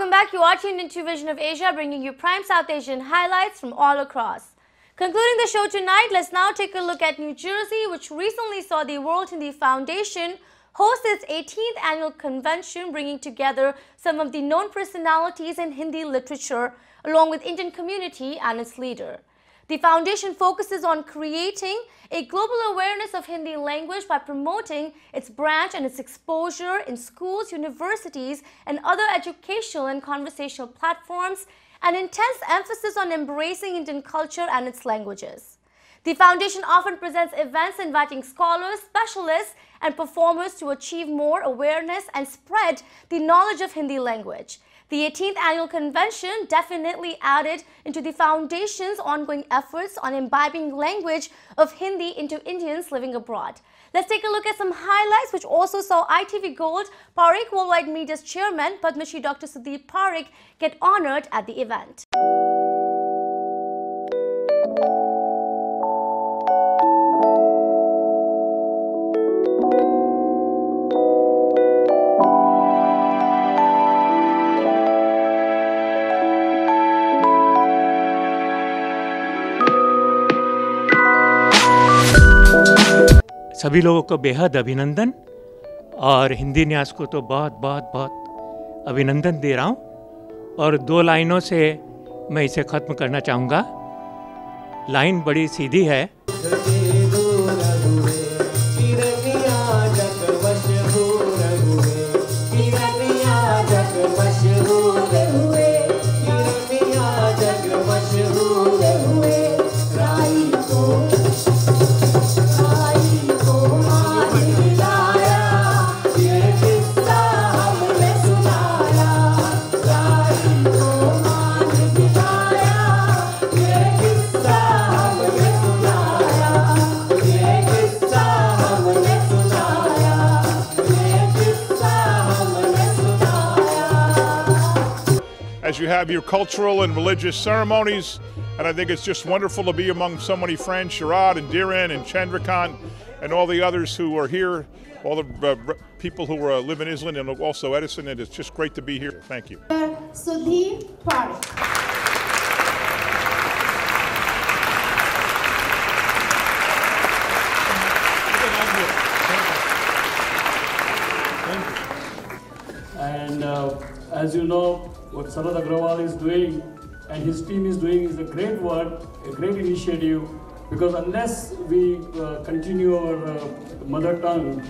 Welcome back. You are tuned into Vision of Asia, bringing you prime South Asian highlights from all across. Concluding the show tonight, let's now take a look at New Jersey, which recently saw the World Hindi Foundation host its 18th annual convention, bringing together some of the known personalities in Hindi literature, along with Indian community and its leader. The foundation focuses on creating a global awareness of Hindi language by promoting its branch and its exposure in schools, universities, and other educational and conversational platforms, an intense emphasis on embracing Indian culture and its languages. The foundation often presents events inviting scholars, specialists, and performers to achieve more awareness and spread the knowledge of Hindi language. The 18th annual convention definitely added into the foundation's ongoing efforts on imbibing language of Hindi into Indians living abroad. Let's take a look at some highlights which also saw ITV Gold Parikh Worldwide Media's chairman, Padma Shri Dr. Sudeep Parikh, get honored at the event. सभी लोगों को बेहद अभिनंदन और हिंदी न्यास को तो बहुत बहुत बहुत अभिनंदन दे रहा हूँ। और दो लाइनों से मैं इसे ख़त्म करना चाहूँगा। लाइन बड़ी सीधी है। As you have your cultural and religious ceremonies, and I think it's just wonderful to be among so many friends, Sharad and Dhiren and Chandrakant and all the others who are here, all the people who live in Island and also Edison, and it's just great to be here. Thank you. Sudeep Parikh. And as you know, what Sarad Agrawal is doing and his team is doing is a great work, a great initiative, because unless we continue our mother tongue,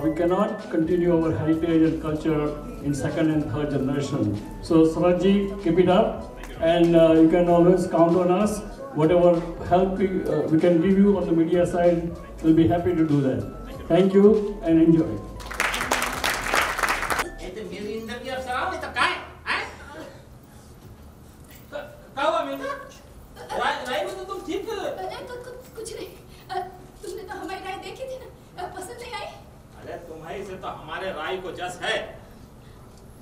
we cannot continue our heritage and culture in second and third generation. So Saradji, keep it up, and you can always count on us. Whatever help we can give you on the media side, we'll be happy to do that. Thank you and enjoy. तो हमारे राय को जस है,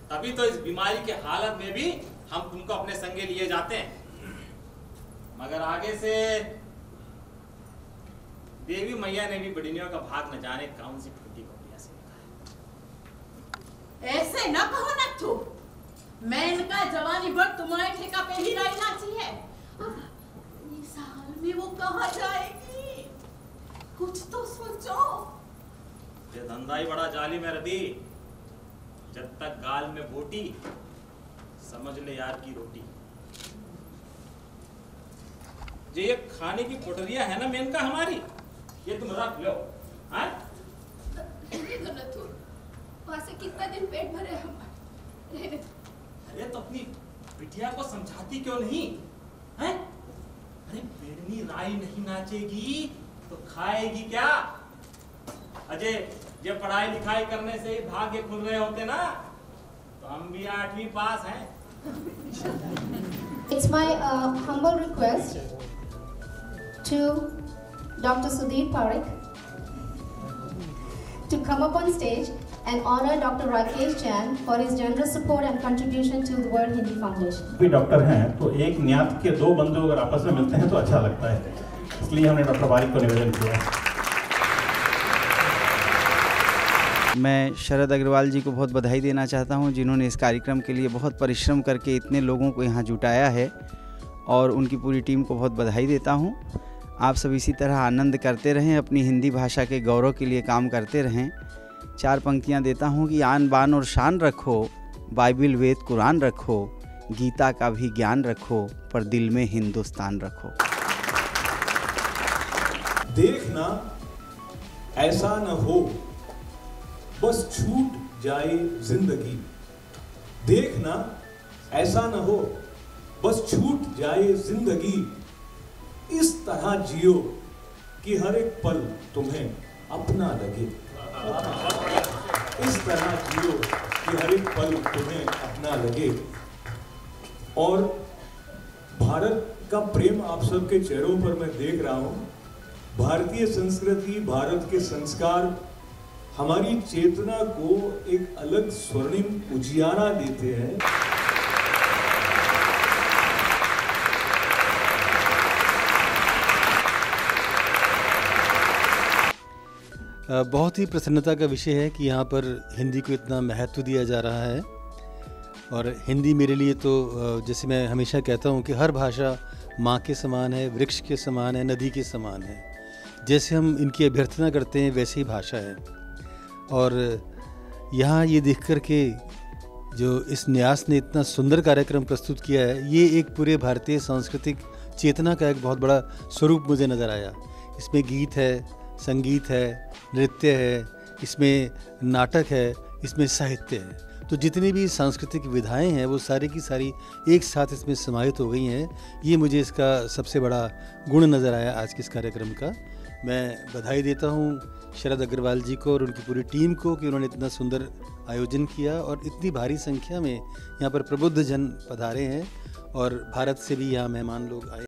तभी तो इस बीमारी के हालत में भी हम तुमको अपने संगे लिए जाते हैं। मगर आगे से देवी मैया ने भी बड़ियों का भाग न जाने कौन सी फूटी को दिया से लिखा है। ऐसे न कहो न तू, मैं इनका जवानी भर तुम्हारे ठेका पे ही राय नाची है। इस हाल में वो कहाँ जाएगी? कुछ तो सोचो। ये धंधा ही बड़ा जालिम है रदी। जब तक गाल में बोटी, समझ ले यार की रोटी। ये खाने की पोटरिया है ना मेनका हमारी, ये तुम रख लो। हाँ? वहाँ से कितना दिन पेट भरे हमारे। अरे तो अपनी बिटिया को समझाती क्यों नहीं? हैं? अरे बेड़नी राई नहीं नाचेगी तो खाएगी क्या? अजय, जब पढ़ाई लिखाई करने से ही भाग्य खुल रहे होते ना, तो हम भी 8वीं पास हैं। It's my humble request to Dr. Sudeep Parikh to come up on stage and honor Dr. Rakesh Jain for his generous support and contribution to the World Hindi Foundation. भी डॉक्टर हैं तो एक न्यात के दो बंधु अगर आपस में मिलते हैं तो अच्छा लगता है, इसलिए हमने डॉक्टर पारिक को निवेदन किया। मैं शरद अग्रवाल जी को बहुत बधाई देना चाहता हूं, जिन्होंने इस कार्यक्रम के लिए बहुत परिश्रम करके इतने लोगों को यहां जुटाया है, और उनकी पूरी टीम को बहुत बधाई देता हूं। आप सब इसी तरह आनंद करते रहें, अपनी हिंदी भाषा के गौरव के लिए काम करते रहें। 4 पंक्तियां देता हूं कि आन बान और शान रखो, बाइबिल वेद कुरान रखो, गीता का भी ज्ञान रखो, पर दिल में हिंदुस्तान रखो। देखना ऐसा न हो बस छूट जाए जिंदगी, देखना ऐसा न हो बस छूट जाए जिंदगी, इस तरह जियो कि हर एक पल तुम्हें अपना लगे, इस तरह जियो कि हर एक पल तुम्हें अपना लगे। और भारत का प्रेम आप सबके चेहरों पर मैं देख रहा हूं। भारतीय संस्कृति, भारत के संस्कार हमारी चेतना को एक अलग स्वर्णिम उजियारा देते हैं। बहुत ही प्रसन्नता का विषय है कि यहाँ पर हिंदी को इतना महत्व दिया जा रहा है। और हिंदी मेरे लिए तो जैसे मैं हमेशा कहता हूँ कि हर भाषा माँ के समान है, वृक्ष के समान है, नदी के समान है। जैसे हम इनकी अभ्यर्थना करते हैं वैसे ही भाषा है। और यहाँ ये देख कर के जो इस न्यास ने इतना सुंदर कार्यक्रम प्रस्तुत किया है, ये एक पूरे भारतीय सांस्कृतिक चेतना का एक बहुत बड़ा स्वरूप मुझे नज़र आया। इसमें गीत है, संगीत है, नृत्य है, इसमें नाटक है, इसमें साहित्य है। तो जितनी भी सांस्कृतिक विधाएं हैं वो सारी की सारी एक साथ इसमें समाहित हो गई हैं। ये मुझे इसका सबसे बड़ा गुण नज़र आया आज के इस कार्यक्रम का। मैं बधाई देता हूँ शरद अग्रवाल जी को और उनकी पूरी टीम को कि उन्होंने इतना सुंदर आयोजन किया और इतनी भारी संख्या में यहाँ पर प्रबुद्ध जन पधारे हैं और भारत से भी यहाँ मेहमान लोग आए।